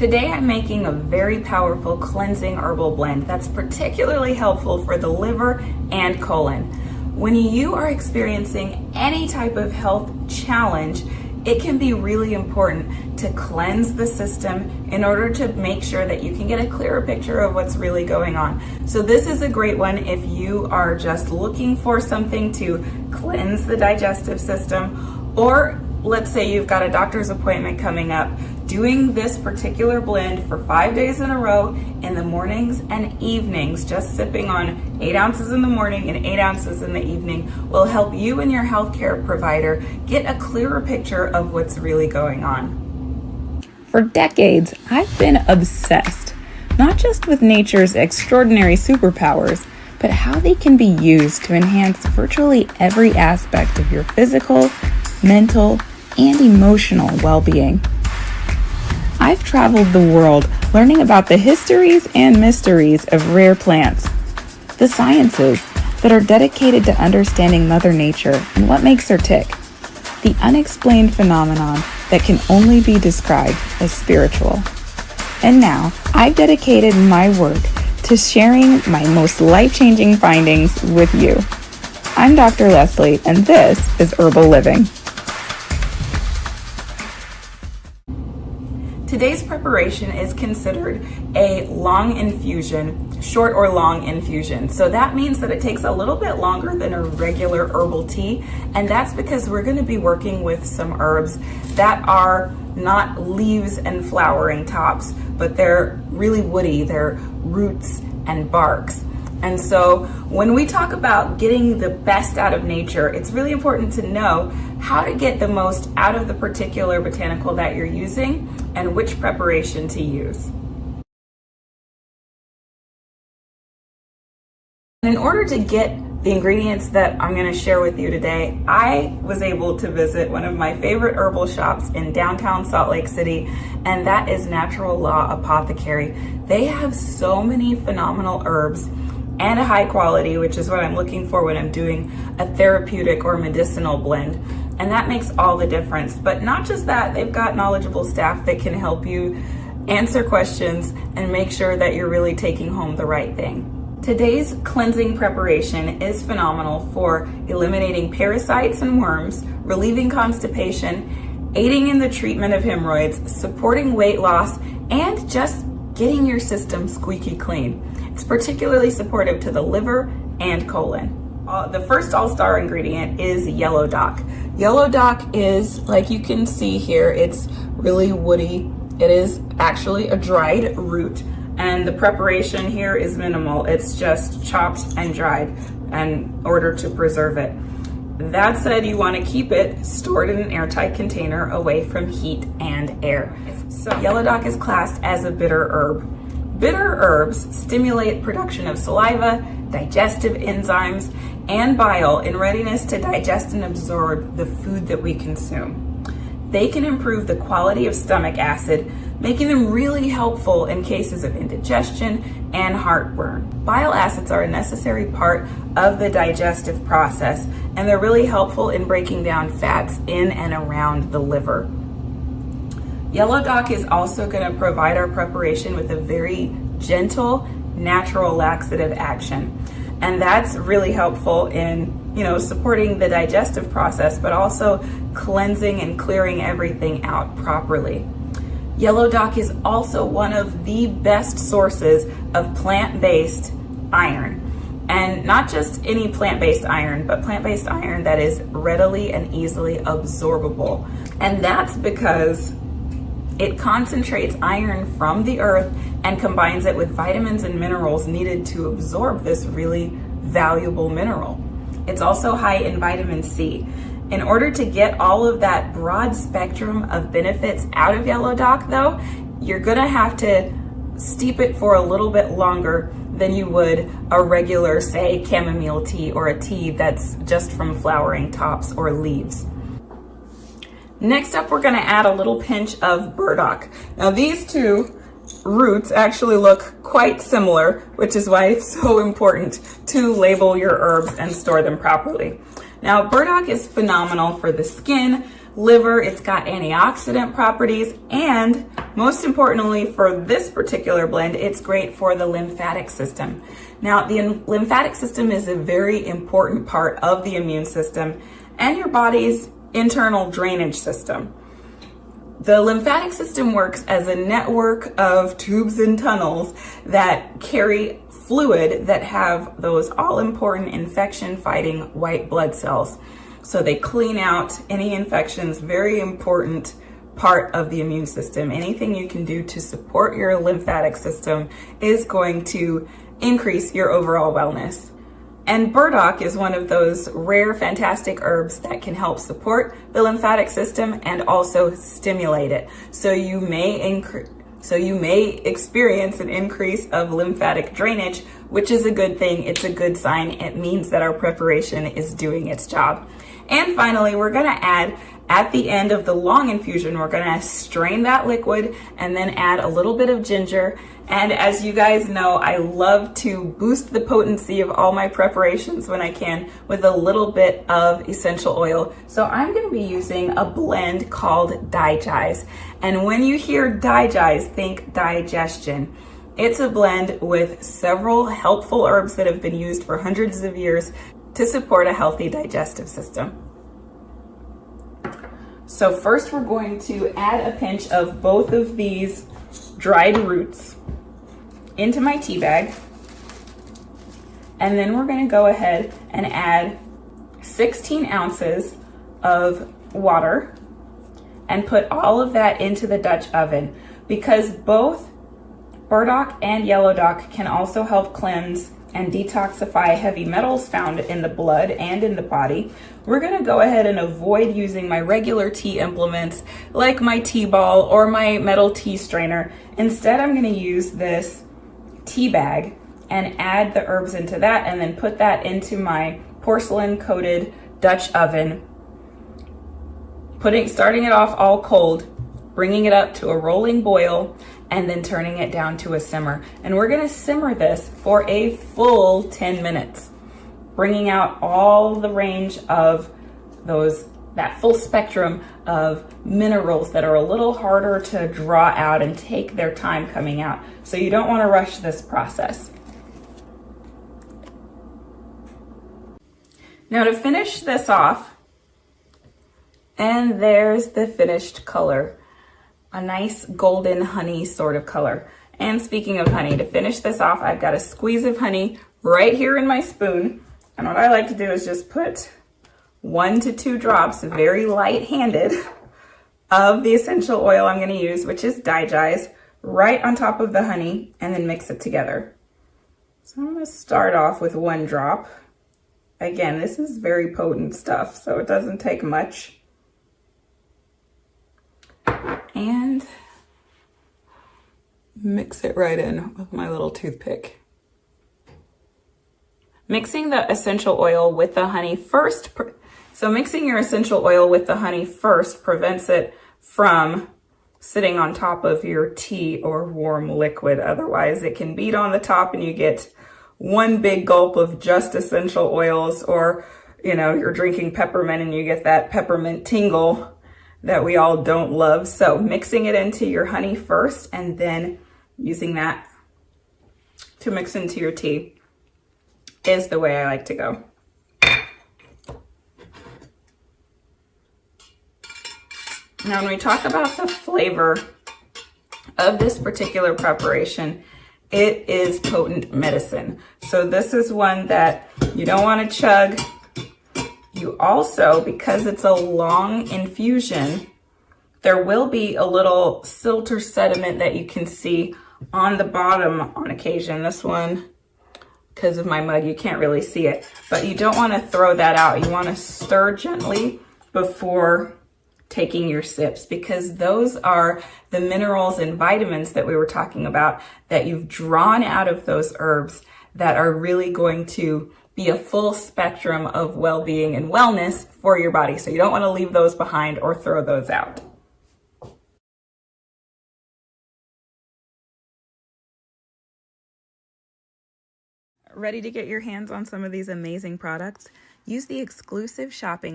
Today I'm making a very powerful cleansing herbal blend that's particularly helpful for the liver and colon. When you are experiencing any type of health challenge, it can be really important to cleanse the system in order to make sure that you can get a clearer picture of what's really going on. So this is a great one if you are just looking for something to cleanse the digestive system, or let's say you've got a doctor's appointment coming up. Doing this particular blend for 5 days in a row in the mornings and evenings, just sipping on 8 ounces in the morning and 8 ounces in the evening, will help you and your healthcare provider get a clearer picture of what's really going on. For decades, I've been obsessed, not just with nature's extraordinary superpowers, but how they can be used to enhance virtually every aspect of your physical, mental, and emotional well-being. I've traveled the world learning about the histories and mysteries of rare plants, the sciences that are dedicated to understanding Mother Nature and what makes her tick, the unexplained phenomenon that can only be described as spiritual. And now, I've dedicated my work to sharing my most life-changing findings with you. I'm Dr. Leslie, and this is Herbal Living. Today's preparation is considered a long infusion, short or long infusion. So that means that it takes a little bit longer than a regular herbal tea, and that's because we're going to be working with some herbs that are not leaves and flowering tops, but they're really woody, they're roots and barks. And so when we talk about getting the best out of nature, it's really important to know how to get the most out of the particular botanical that you're using and which preparation to use. In order to get the ingredients that I'm going to share with you today, I was able to visit one of my favorite herbal shops in downtown Salt Lake City, and that is Natural Law Apothecary. They have so many phenomenal herbs and a high quality, which is what I'm looking for when I'm doing a therapeutic or medicinal blend. And that makes all the difference. But not just that, they've got knowledgeable staff that can help you answer questions and make sure that you're really taking home the right thing. Today's cleansing preparation is phenomenal for eliminating parasites and worms, relieving constipation, aiding in the treatment of hemorrhoids, supporting weight loss, and just getting your system squeaky clean. It's particularly supportive to the liver and colon. The first all-star ingredient is yellow dock. Yellow dock is, like you can see here, it's really woody. It is actually a dried root, and the preparation here is minimal. It's just chopped and dried in order to preserve it. That said, you want to keep it stored in an airtight container away from heat and air. So yellow dock is classed as a bitter herb. Bitter herbs stimulate production of saliva, digestive enzymes, and bile in readiness to digest and absorb the food that we consume. They can improve the quality of stomach acid, making them really helpful in cases of indigestion and heartburn. Bile acids are a necessary part of the digestive process, and they're really helpful in breaking down fats in and around the liver. Yellow dock is also going to provide our preparation with a very gentle, natural laxative action. And that's really helpful in, supporting the digestive process, but also cleansing and clearing everything out properly. Yellow dock is also one of the best sources of plant-based iron. And not just any plant-based iron, but plant-based iron that is readily and easily absorbable. And that's because it concentrates iron from the earth and combines it with vitamins and minerals needed to absorb this really valuable mineral. It's also high in vitamin C. In order to get all of that broad spectrum of benefits out of yellow dock, though, you're gonna have to steep it for a little bit longer than you would a regular, say, chamomile tea or a tea that's just from flowering tops or leaves. Next up, we're gonna add a little pinch of burdock. Now these two roots actually look quite similar, which is why it's so important to label your herbs and store them properly. Now, burdock is phenomenal for the skin, liver, it's got antioxidant properties, and most importantly for this particular blend, it's great for the lymphatic system. Now, the lymphatic system is a very important part of the immune system and your body's internal drainage system. The lymphatic system works as a network of tubes and tunnels that carry fluid that have those all-important infection-fighting white blood cells. So they clean out any infections, very important part of the immune system. Anything you can do to support your lymphatic system is going to increase your overall wellness. And burdock is one of those rare, fantastic herbs that can help support the lymphatic system and also stimulate it. So you may experience an increase of lymphatic drainage, which is a good thing. It's a good sign. It means that our preparation is doing its job. And finally, we're gonna add, at the end of the long infusion, we're gonna strain that liquid and then add a little bit of ginger. And as you guys know, I love to boost the potency of all my preparations when I can with a little bit of essential oil. So I'm gonna be using a blend called Digest. And when you hear Digest, think digestion. It's a blend with several helpful herbs that have been used for hundreds of years to support a healthy digestive system. So first we're going to add a pinch of both of these dried roots into my tea bag. And then we're going to go ahead and add 16 ounces of water and put all of that into the Dutch oven, because both burdock and yellow dock can also help cleanse and detoxify heavy metals found in the blood and in the body. We're gonna go ahead and avoid using my regular tea implements like my tea ball or my metal tea strainer. Instead, I'm gonna use this tea bag and add the herbs into that and then put that into my porcelain coated Dutch oven, starting it off all cold, bringing it up to a rolling boil, and then turning it down to a simmer. And we're gonna simmer this for a full 10 minutes, bringing out all the range of that full spectrum of minerals that are a little harder to draw out and take their time coming out. So you don't wanna rush this process. Now to finish this off, and there's the finished color. A nice golden honey sort of color. And speaking of honey, to finish this off, I've got a squeeze of honey right here in my spoon. And what I like to do is just put 1 to 2 drops, very light-handed, of the essential oil I'm gonna use, which is Digest, right on top of the honey, and then mix it together. So I'm gonna start off with 1 drop. Again, this is very potent stuff, so it doesn't take much. And mix it right in with my little toothpick. Mixing the essential oil with the honey first. So mixing your essential oil with the honey first prevents it from sitting on top of your tea or warm liquid. Otherwise, it can bead on the top and you get one big gulp of just essential oils, or you're drinking peppermint and you get that peppermint tingle that we all don't love. So mixing it into your honey first and then using that to mix into your tea is the way I like to go. Now, when we talk about the flavor of this particular preparation, it is potent medicine. So this is one that you don't want to chug. You also, because it's a long infusion, there will be a little silt or sediment that you can see on the bottom on occasion. This one, because of my mug, you can't really see it, but you don't want to throw that out. You want to stir gently before taking your sips, because those are the minerals and vitamins that we were talking about that you've drawn out of those herbs that are really going to be a full spectrum of well-being and wellness for your body. So you don't want to leave those behind or throw those out. Ready to get your hands on some of these amazing products? Use the exclusive shopping